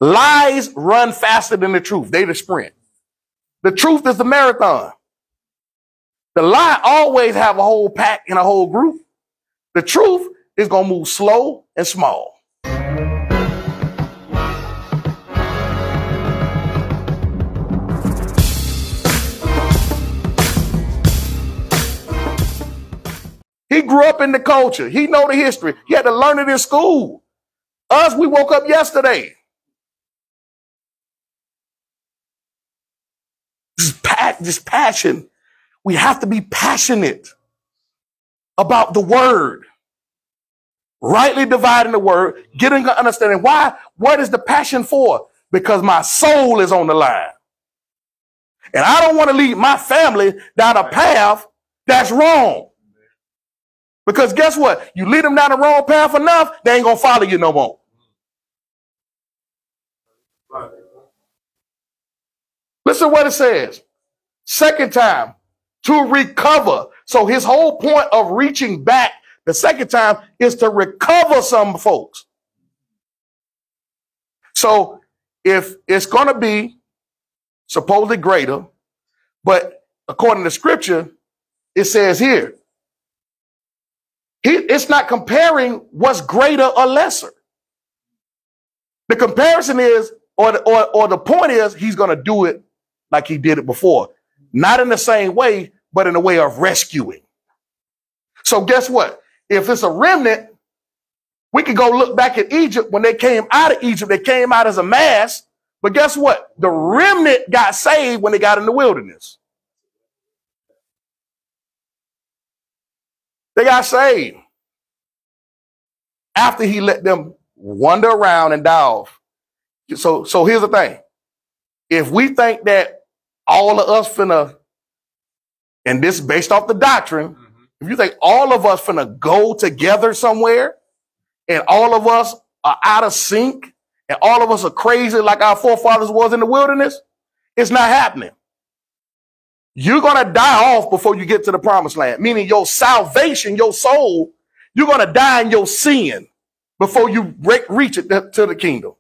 Lies run faster than the truth. They the sprint. The truth is the marathon. The lie always have a whole pack and a whole group. The truth is going to move slow and small. He grew up in the culture. He know the history. He had to learn it in school. Us, we woke up yesterday. This passion. We have to be passionate about the word. Rightly dividing the word, getting an understanding. Why? What is the passion for? Because my soul is on the line. And I don't want to lead my family down a path that's wrong. Because guess what? You lead them down the wrong path enough, they ain't going to follow you no more. Listen to what it says. Second time, to recover. So his whole point of reaching back the second time is to recover some folks. So if it's going to be supposedly greater, but according to scripture, it says here, it's not comparing what's greater or lesser. The comparison is, or the point is, he's going to do it like he did it before. Not in the same way, but in a way of rescuing. So guess what? If it's a remnant, we can go look back at Egypt. When they came out of Egypt, they came out as a mass. But guess what? The remnant got saved when they got in the wilderness. They got saved after he let them wander around and die off. So here's the thing. If we think that all of us finna, and this is based off the doctrine, if you think all of us finna go together somewhere and all of us are out of sync and all of us are crazy like our forefathers was in the wilderness, it's not happening. You're going to die off before you get to the promised land, meaning your salvation, your soul, you're going to die in your sin before you reach it to the kingdom.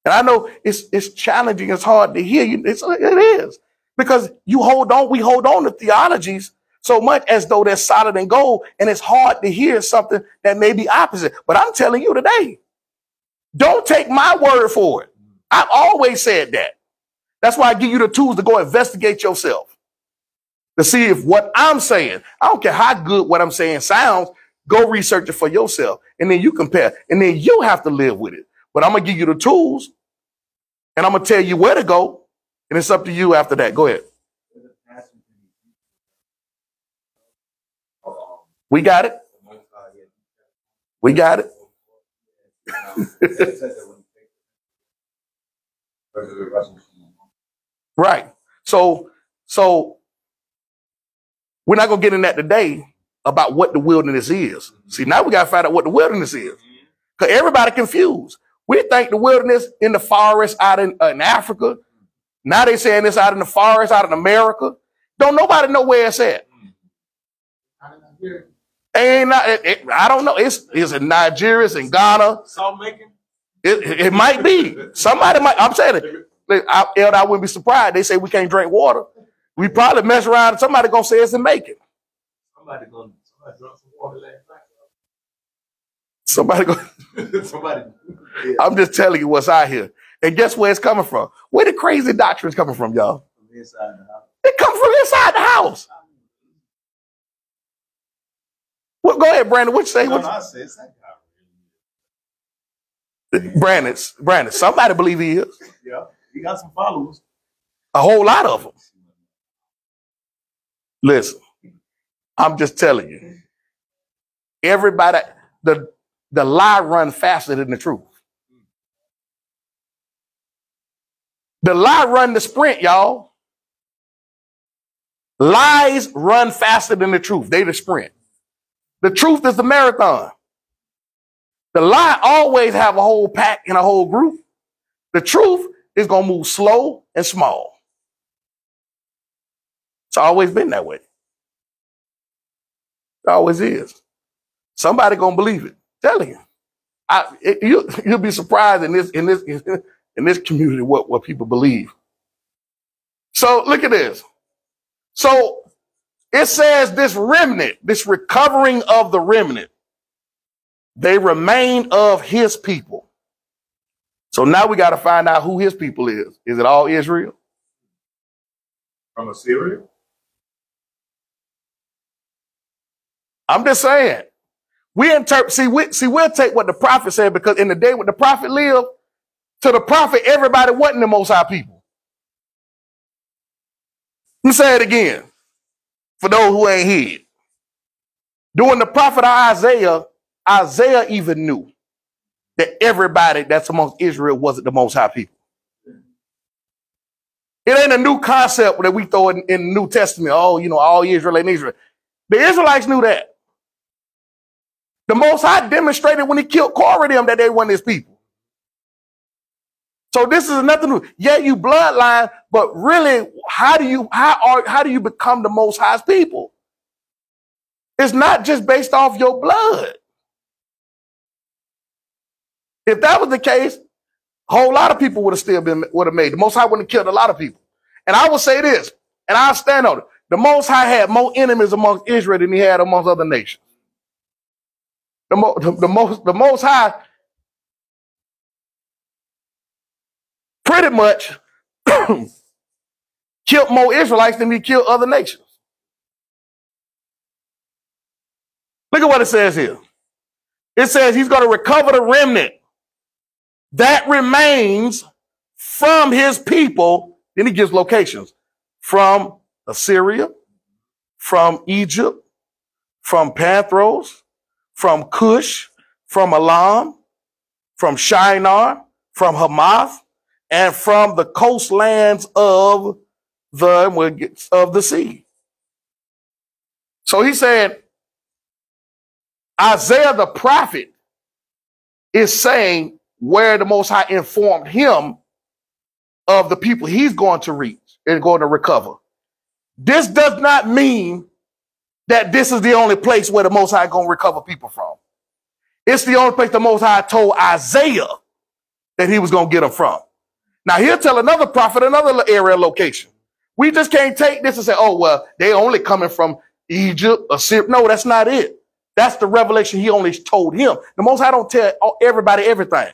And I know it's challenging. It's hard to hear you. It is because we hold on to theologies so much as though they're solid and gold. And it's hard to hear something that may be opposite. But I'm telling you today, don't take my word for it. I've always said that. That's why I give you the tools to go investigate yourself, to see if what I'm saying, I don't care how good what I'm saying sounds, go research it for yourself. And then you compare. And then you have to live with it. But I'm going to give you the tools, and I'm going to tell you where to go. And it's up to you after that. Go ahead. We got it. We got it. Right. So we're not going to get in that today about what the wilderness is. See, now we got to find out what the wilderness is. Because everybody confused. We think the wilderness in the forest out in Africa. Now they saying it's out in the forest, out in America. Don't nobody know where it's at. I don't know. It's in Nigeria, it's in Ghana. It might be. Somebody might. I'm saying it. I wouldn't be surprised. They say we can't drink water. We probably mess around and somebody gonna say it's in Macon. Somebody drank some water last night. Somebody. Yeah. I'm just telling you what's out here. And guess where it's coming from? Where the crazy doctrine is coming from, y'all? From inside the house. It comes from inside the house. Well, go ahead, Brandon. What you say? I said it's Brandon, somebody believe he is. Yeah. He got some followers. A whole lot of them. Listen, I'm just telling you. Everybody, the lie runs faster than the truth. The lie run the sprint, y'all. Lies run faster than the truth. They the sprint. The truth is the marathon. The lie always have a whole pack and a whole group. The truth is going to move slow and small. It's always been that way. It always is. Somebody going to believe it. Telling you. You'll be surprised in this community what people believe. So look at this. So it says this remnant, this recovering of the remnant, they remain of his people. So now we got to find out who his people is. Is it all Israel? From Assyria? I'm just saying. We interpret, we'll take what the prophet said, because in the day when the prophet lived, to the prophet, everybody wasn't the Most High people. Let me say it again, for those who ain't heard. During the prophet Isaiah even knew that everybody that's amongst Israel wasn't the Most High people. It ain't a new concept that we throw in the New Testament. Oh, all Israel ain't Israel. The Israelites knew that. The Most High demonstrated when he killed Korah them that they weren't his people. So this is nothing new. Yeah, you bloodline, but really, how do you become the Most High's people? It's not just based off your blood. If that was the case, a whole lot of people would have made. The Most High wouldn't have killed a lot of people. And I will say this, and I'll stand on it. The Most High had more enemies amongst Israel than he had amongst other nations. The Most High pretty much killed more Israelites than he killed other nations. Look at what it says here. It says he's going to recover the remnant that remains from his people. Then he gives locations from Assyria, from Egypt, from Pathros, from Cush, from Elam, from Shinar, from Hamath, and from the coastlands of the sea. So he said, Isaiah the prophet is saying where the Most High informed him of the people he's going to reach and going to recover. This does not mean that this is the only place where the Most High going to recover people from. It's the only place the Most High told Isaiah that he was going to get them from. Now he'll tell another prophet another area location. We just can't take this and say, oh, well, they only coming from Egypt or Syria. No, that's not it. That's the revelation he only told him. The Most High don't tell everybody everything.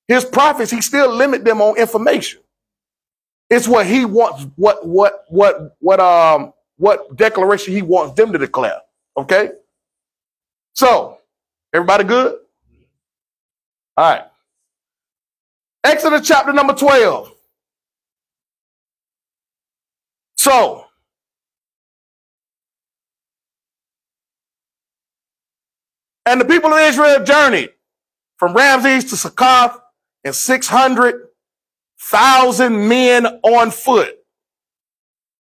His prophets, he still limit them on information. It's what he wants, what declaration he wants them to declare. Okay? So, everybody good? All right. Exodus chapter number 12. So, and the people of Israel journeyed from Ramses to Succoth, and 600,000 men on foot.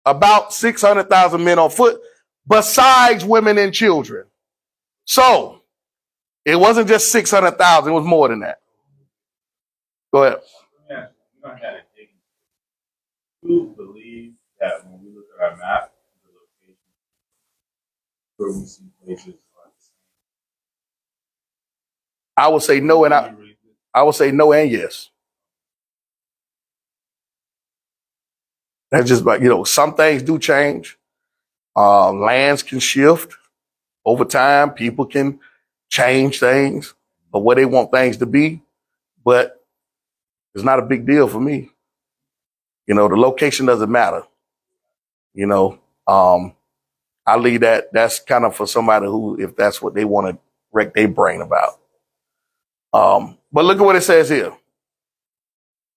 About 600,000 men on foot, besides women and children. So, it wasn't just 600,000, it was more than that. Go ahead. Yeah, you believe that when we look at our map, the location where we see places are the same? I would say no, and I would say no and yes. That's just like, some things do change. Lands can shift over time. People can change things or where they want things to be, but it's not a big deal for me. The location doesn't matter. I leave that. That's kind of for somebody who, if that's what they want to wreck their brain about. But look at what it says here.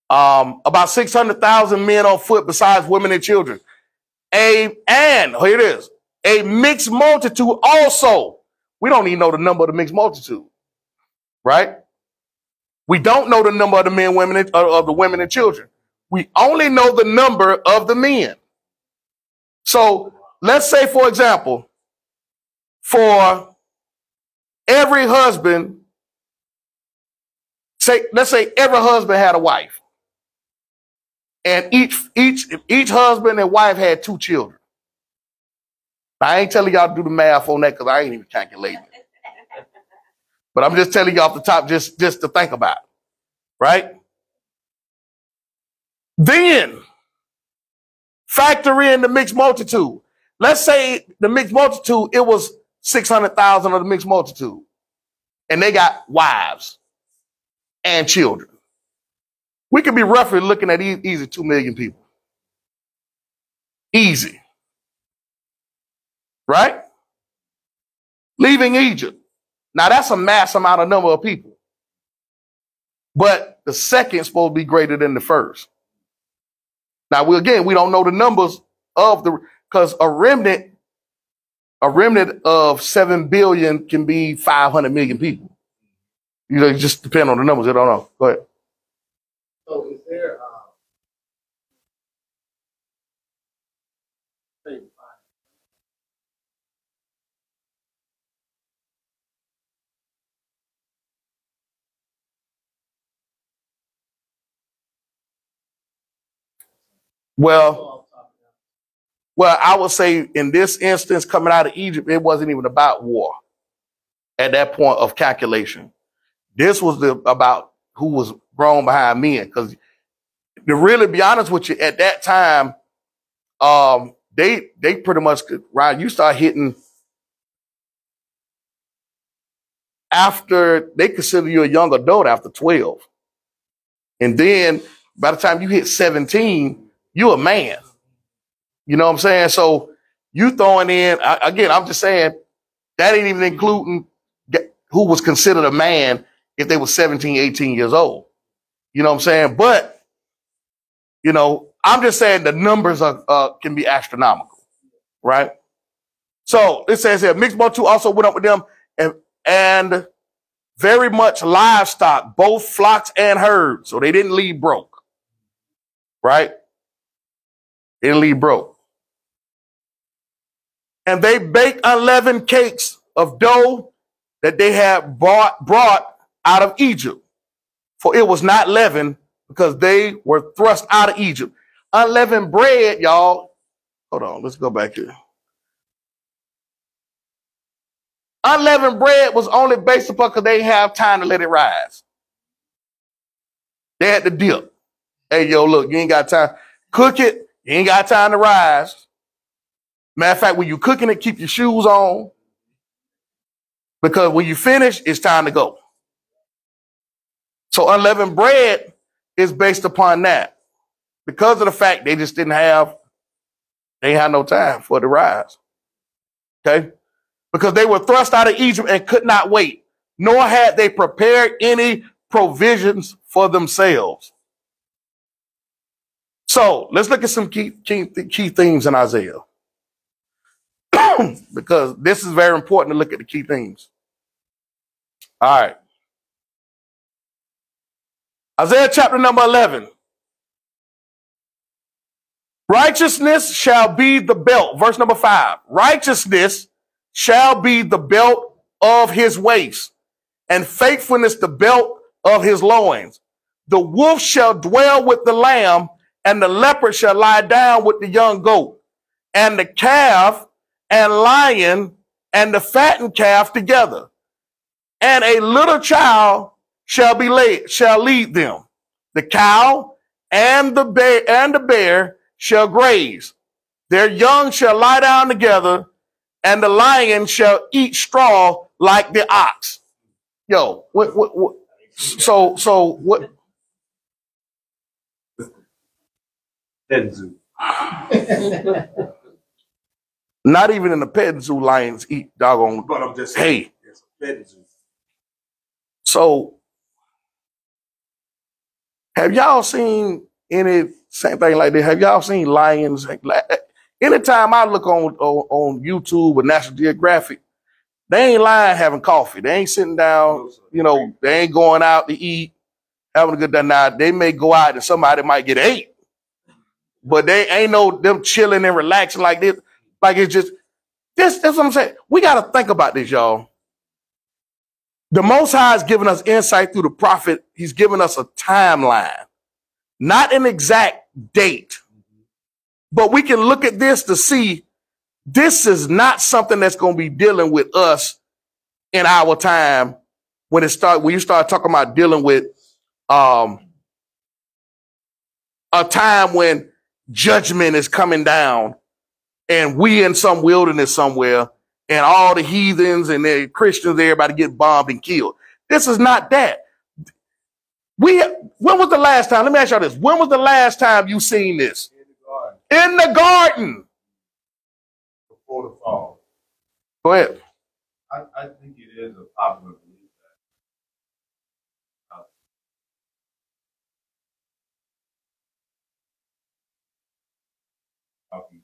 About 600,000 men on foot besides women and children. Here it is. A mixed multitude also. We don't even know the number of the mixed multitude. Right? We don't know the number of the men, women, of the women and children. We only know the number of the men. So let's say, for example, for every husband, let's say every husband had a wife. And each husband and wife had 2 children. I ain't telling y'all to do the math on that because I ain't even calculating it. But I'm just telling you off the top just to think about, right? Then factor in the mixed multitude. Let's say the mixed multitude, it was 600,000 of the mixed multitude. And they got wives and children. We could be roughly looking at easy 2 million people. Easy. Right? Leaving Egypt. Now that's a mass amount of number of people. But the second is supposed to be greater than the first. Now we don't know the numbers of because a remnant of 7 billion can be 500 million people. It just depends on the numbers. I don't know. Go ahead. So is there Well, I would say in this instance, coming out of Egypt, it wasn't even about war at that point of calculation. This was about who was grown behind men. Because to really be honest with you, at that time, they pretty much Ryan, you start hitting after they consider you a young adult after 12. And then by the time you hit 17, you're a man. You know what I'm saying? So you throwing in, again, I'm just saying, that ain't even including who was considered a man if they were 17, 18 years old. You know what I'm saying? But, I'm just saying the numbers can be astronomical, right? So it says here, mixed multitude also went up with them and very much livestock, both flocks and herds. So they didn't leave broke, right? They didn't leave broke. And they baked unleavened cakes of dough that they had brought out of Egypt. For it was not leavened because they were thrust out of Egypt. Unleavened bread, y'all. Hold on, let's go back here. Unleavened bread was only based upon because they didn't have time to let it rise. They had to dip. Hey, yo, look, you ain't got time. Cook it. You ain't got time to rise. Matter of fact, when you cooking it, keep your shoes on. Because when you finish, it's time to go. So unleavened bread is based upon that. Because of the fact they just didn't had no time for it to rise. Okay? Because they were thrust out of Egypt and could not wait, nor had they prepared any provisions for themselves. So let's look at some key themes in Isaiah. Because this is very important to look at the key themes. All right. Isaiah chapter number 11. Righteousness shall be the belt. Verse number 5. Righteousness shall be the belt of his waist, and faithfulness the belt of his loins. The wolf shall dwell with the lamb, and the leopard shall lie down with the young goat, and the calf and lion and the fattened calf together. And a little child shall lead them. The cow and the bear shall graze. Their young shall lie down together, and the lion shall eat straw like the ox. Yo, what? So what? Pet zoo. Not even in the pet zoo, lions eat doggone. But I'm just saying, it's a pet zoo. So, have y'all seen any same thing like that? Have y'all seen lions? Anytime I look on YouTube or National Geographic, they ain't lying having coffee. They ain't sitting down. They ain't going out to eat, having a good day. Now they may go out and somebody might get ate, but they ain't them chilling and relaxing like this. Like it's just this. That's what I'm saying. We got to think about this, y'all. The Most High has given us insight through the prophet. He's given us a timeline, not an exact date, but we can look at this to see this is not something that's going to be dealing with us in our time when you start talking about dealing with a time when judgment is coming down and we in some wilderness somewhere and all the heathens and the Christians, everybody get bombed and killed. This is not that. When was the last time? Let me ask y'all this. When was the last time you seen this? In the garden. Before the fall. Go ahead. I think it is a popular belief that talking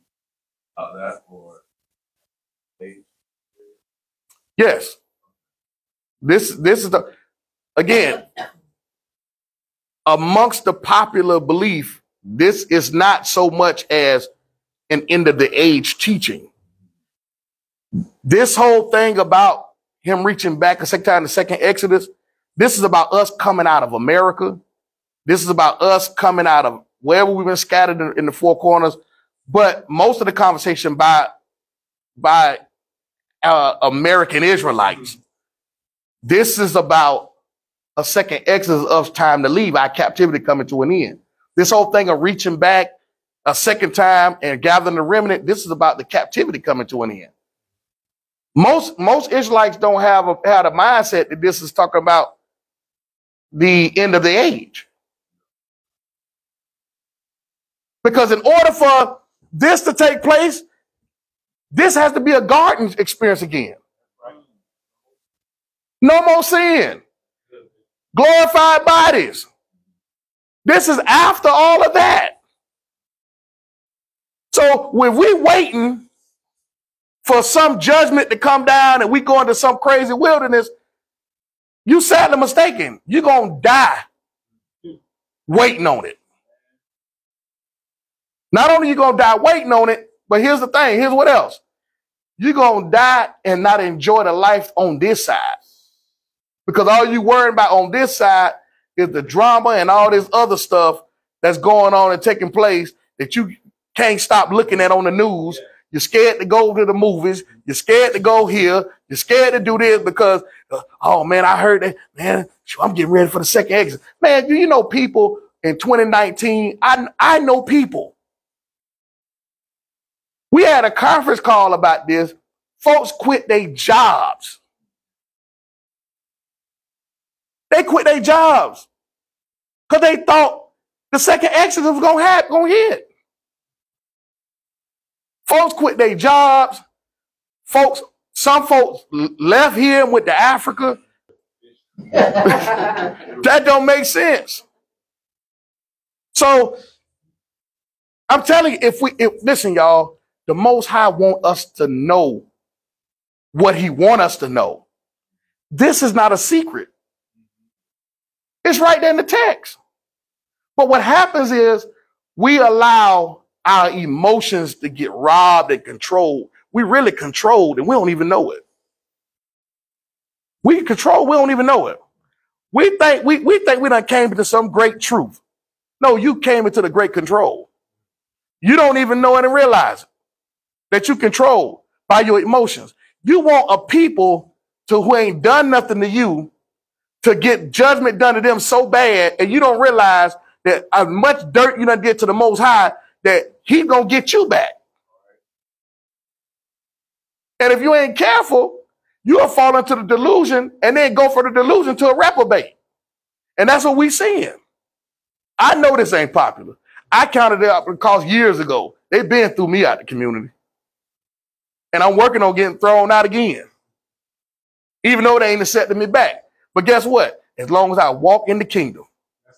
about that for age. Yes. This is the, again, amongst the popular belief, this is not so much as an end of the age teaching. This whole thing about him reaching back a second time, the second Exodus, this is about us coming out of America. This is about us coming out of wherever we've been scattered in the four corners. But most of the conversation by American Israelites, this is about a second Exodus of time to leave, our captivity coming to an end. This whole thing of reaching back a second time and gathering the remnant, this is about the captivity coming to an end. Most Israelites don't have a mindset that this is talking about the end of the age. Because in order for this to take place, this has to be a garden experience again. No more sin. Glorified bodies. This is after all of that. So when we waiting for some judgment to come down and we go into some crazy wilderness, you sadly mistaken. You're going to die waiting on it. Not only are you going to die waiting on it, but here's the thing. Here's what else. You're going to die and not enjoy the life on this side. Because all you worrying about on this side is the drama and all this other stuff that's going on and taking place that you can't stop looking at on the news. You're scared to go to the movies. You're scared to go here. You're scared to do this because, oh man, I heard that, man, I'm getting ready for the second exit. Man, do you know people in 2019? I know people. We had a conference call about this. Folks quit their jobs. They quit their jobs because they thought the second exodus was gonna hit. Folks quit their jobs. Some folks left here and went to Africa. That don't make sense. So I'm telling you, listen, y'all, the Most High want us to know what he want us to know. This is not a secret. It's right there in the text. But what happens is we allow our emotions to get robbed and controlled. We really controlled and we don't even know it. We control, we don't even know it. We think we done came into some great truth. No, you came into the great control. You don't even know it and realize it, that you control by your emotions. You want a people who ain't done nothing to you to get judgment done to them so bad, and you don't realize that as much dirt you done get to the Most High, that he's going to get you back. And if you ain't careful, you'll fall into the delusion and then go for the delusion to a reprobate. And that's what we seeing. I know this ain't popular. I counted it up because years ago, they've been through me out the community. And I'm working on getting thrown out again. Even though they ain't accepting me back. But guess what? As long as I walk in the kingdom, that's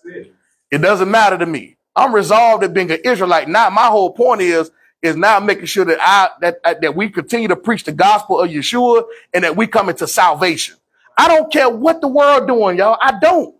it doesn't matter to me. I'm resolved at being an Israelite. Now, my whole point is now making sure that we continue to preach the gospel of Yeshua and that we come into salvation. I don't care what the world doing, y'all. I don't.